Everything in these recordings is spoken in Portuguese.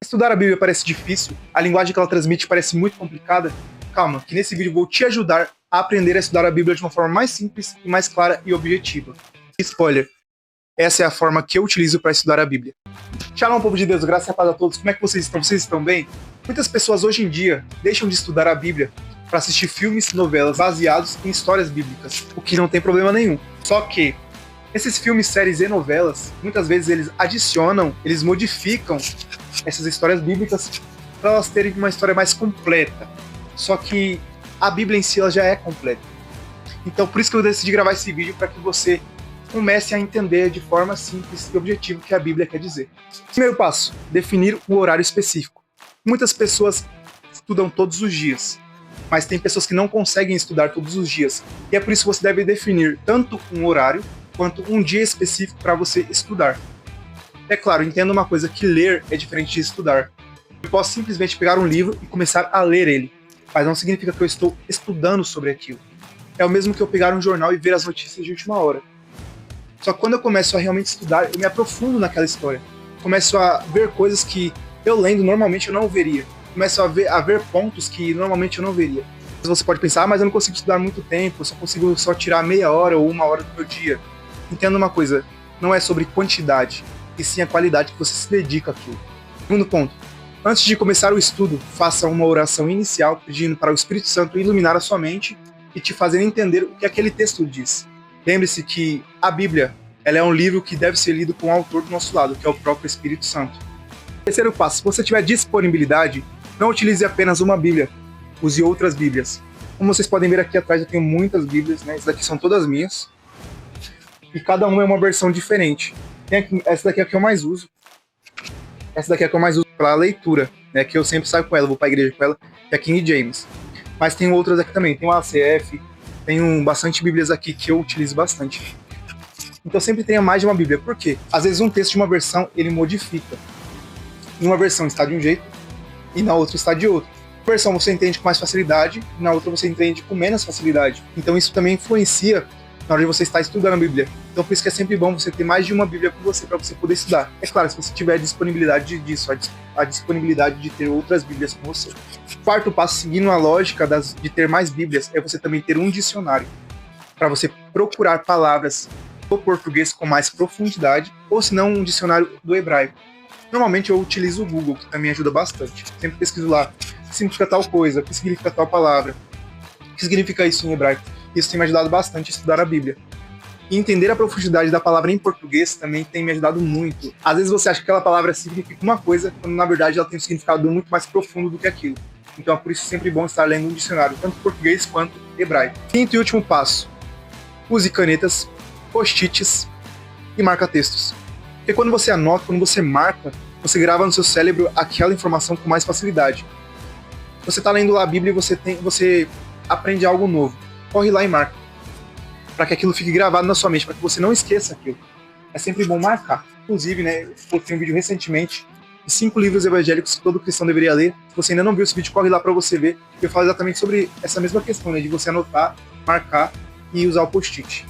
Estudar a Bíblia parece difícil, a linguagem que ela transmite parece muito complicada. Calma, que nesse vídeo vou te ajudar a aprender a estudar a Bíblia de uma forma mais simples e mais clara e objetiva. Spoiler, essa é a forma que eu utilizo para estudar a Bíblia. Shalom, povo de Deus, graça e paz a todos. Como é que vocês estão? Vocês estão bem? Muitas pessoas hoje em dia deixam de estudar a Bíblia para assistir filmes e novelas baseados em histórias bíblicas, o que não tem problema nenhum. Só que esses filmes, séries e novelas, muitas vezes eles adicionam, eles modificam essas histórias bíblicas para elas terem uma história mais completa. Só que a Bíblia em si ela já é completa. Então por isso que eu decidi gravar esse vídeo, para que você comece a entender de forma simples e objetiva o que a Bíblia quer dizer. Primeiro passo, definir um horário específico. Muitas pessoas estudam todos os dias, mas tem pessoas que não conseguem estudar todos os dias. E é por isso que você deve definir tanto um horário quanto um dia específico para você estudar. É claro, entenda uma coisa, que ler é diferente de estudar. Eu posso simplesmente pegar um livro e começar a ler ele, mas não significa que eu estou estudando sobre aquilo. É o mesmo que eu pegar um jornal e ver as notícias de última hora. Só que quando eu começo a realmente estudar, eu me aprofundo naquela história. Começo a ver coisas que eu lendo normalmente eu não veria. Começo a ver pontos que normalmente eu não veria. Você pode pensar, mas eu não consigo estudar muito tempo, eu só consigo tirar meia hora ou uma hora do meu dia. Entenda uma coisa, não é sobre quantidade, e sim a qualidade que você se dedica àquilo. Segundo ponto, antes de começar o estudo, faça uma oração inicial pedindo para o Espírito Santo iluminar a sua mente e te fazer entender o que aquele texto diz. Lembre-se que a Bíblia, ela é um livro que deve ser lido com o autor do nosso lado, que é o próprio Espírito Santo. Terceiro passo, se você tiver disponibilidade, não utilize apenas uma Bíblia, use outras Bíblias. Como vocês podem ver aqui atrás, eu tenho muitas Bíblias, né? Essas daqui são todas minhas. E cada uma é uma versão diferente. Essa daqui é a que eu mais uso. Essa daqui é a que eu mais uso para leitura, né? Que eu sempre saio com ela, vou para a igreja com ela, que é a King James. Mas tem outras aqui também, tem o ACF, tem bastante Bíblias aqui que eu utilizo bastante. Então sempre tenha mais de uma Bíblia. Por quê? Às vezes um texto de uma versão, ele modifica. Em uma versão está de um jeito, e na outra está de outro. Na versão você entende com mais facilidade, e na outra você entende com menos facilidade. Então isso também influencia na hora de você estar estudando a Bíblia. Então por isso que é sempre bom você ter mais de uma Bíblia com você, para você poder estudar. É claro, se você tiver a disponibilidade disso, a disponibilidade de ter outras Bíblias com você. Quarto passo, seguindo a lógica de ter mais Bíblias, é você também ter um dicionário, para você procurar palavras do português com mais profundidade, ou se não um dicionário do hebraico. Normalmente eu utilizo o Google, que também ajuda bastante. Sempre pesquiso lá, o que significa tal coisa, o que significa tal palavra, o que significa isso em hebraico. Isso tem me ajudado bastante a estudar a Bíblia. E entender a profundidade da palavra em português também tem me ajudado muito. Às vezes você acha que aquela palavra significa uma coisa, quando na verdade ela tem um significado muito mais profundo do que aquilo. Então é por isso sempre bom estar lendo um dicionário, tanto português quanto hebraico. Quinto e último passo, use canetas, post-its e marca-textos. Porque quando você anota, quando você marca, você grava no seu cérebro aquela informação com mais facilidade. Você está lendo lá a Bíblia e você aprende algo novo. Corre lá e marca, para que aquilo fique gravado na sua mente, para que você não esqueça aquilo. É sempre bom marcar. Inclusive, né, eu postei um vídeo recentemente de 5 livros evangélicos que todo cristão deveria ler. Se você ainda não viu esse vídeo, corre lá para você ver. Eu falo exatamente sobre essa mesma questão, né, de você anotar, marcar e usar o post-it.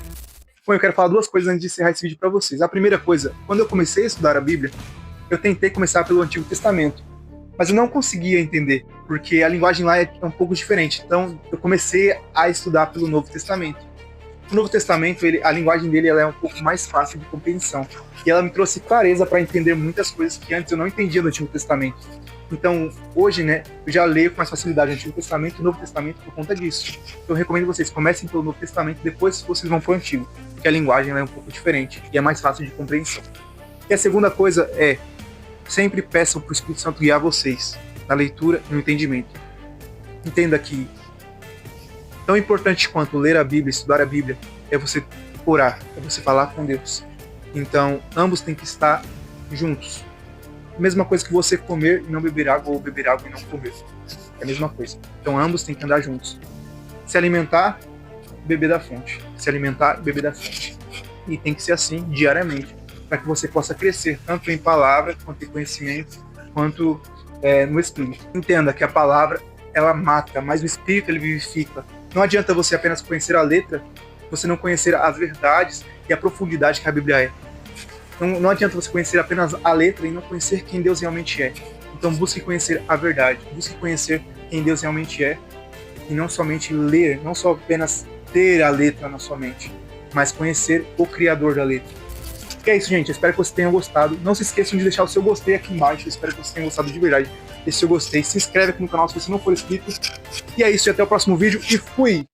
Bom, eu quero falar duas coisas antes de encerrar esse vídeo para vocês. A primeira coisa, quando eu comecei a estudar a Bíblia, eu tentei começar pelo Antigo Testamento, mas eu não conseguia entender, porque a linguagem lá é um pouco diferente. Então, eu comecei a estudar pelo Novo Testamento. O Novo Testamento, a linguagem dele ela é um pouco mais fácil de compreensão. E ela me trouxe clareza para entender muitas coisas que antes eu não entendia no Antigo Testamento. Então, hoje, né, eu já leio com mais facilidade o Antigo Testamento e o Novo Testamento por conta disso. Então, eu recomendo vocês comecem pelo Novo Testamento, depois vocês vão para o Antigo, porque a linguagem ela é um pouco diferente e é mais fácil de compreensão. E a segunda coisa é, sempre peçam para o Espírito Santo guiar vocês na leitura e no entendimento. Entenda que tão importante quanto ler a Bíblia, estudar a Bíblia, é você orar, é você falar com Deus. Então, ambos têm que estar juntos. Mesma coisa que você comer e não beber água, ou beber água e não comer. É a mesma coisa. Então, ambos têm que andar juntos. Se alimentar, beber da fonte. Se alimentar, beber da fonte. E tem que ser assim diariamente, para que você possa crescer, tanto em palavra, quanto em conhecimento, quanto no Espírito. Entenda que a palavra, ela mata, mas o Espírito, ele vivifica. Não adianta você apenas conhecer a letra, você não conhecer as verdades e a profundidade que a Bíblia é. Não adianta você conhecer apenas a letra e não conhecer quem Deus realmente é. Então busque conhecer a verdade, busque conhecer quem Deus realmente é, e não somente ler, não só apenas ter a letra na sua mente, mas conhecer o Criador da letra. E é isso, gente. Eu espero que vocês tenham gostado. Não se esqueçam de deixar o seu gostei aqui embaixo. Eu espero que vocês tenham gostado de verdade. Deixe seu gostei, se inscreve aqui no canal se você não for inscrito. E é isso, e até o próximo vídeo. E fui!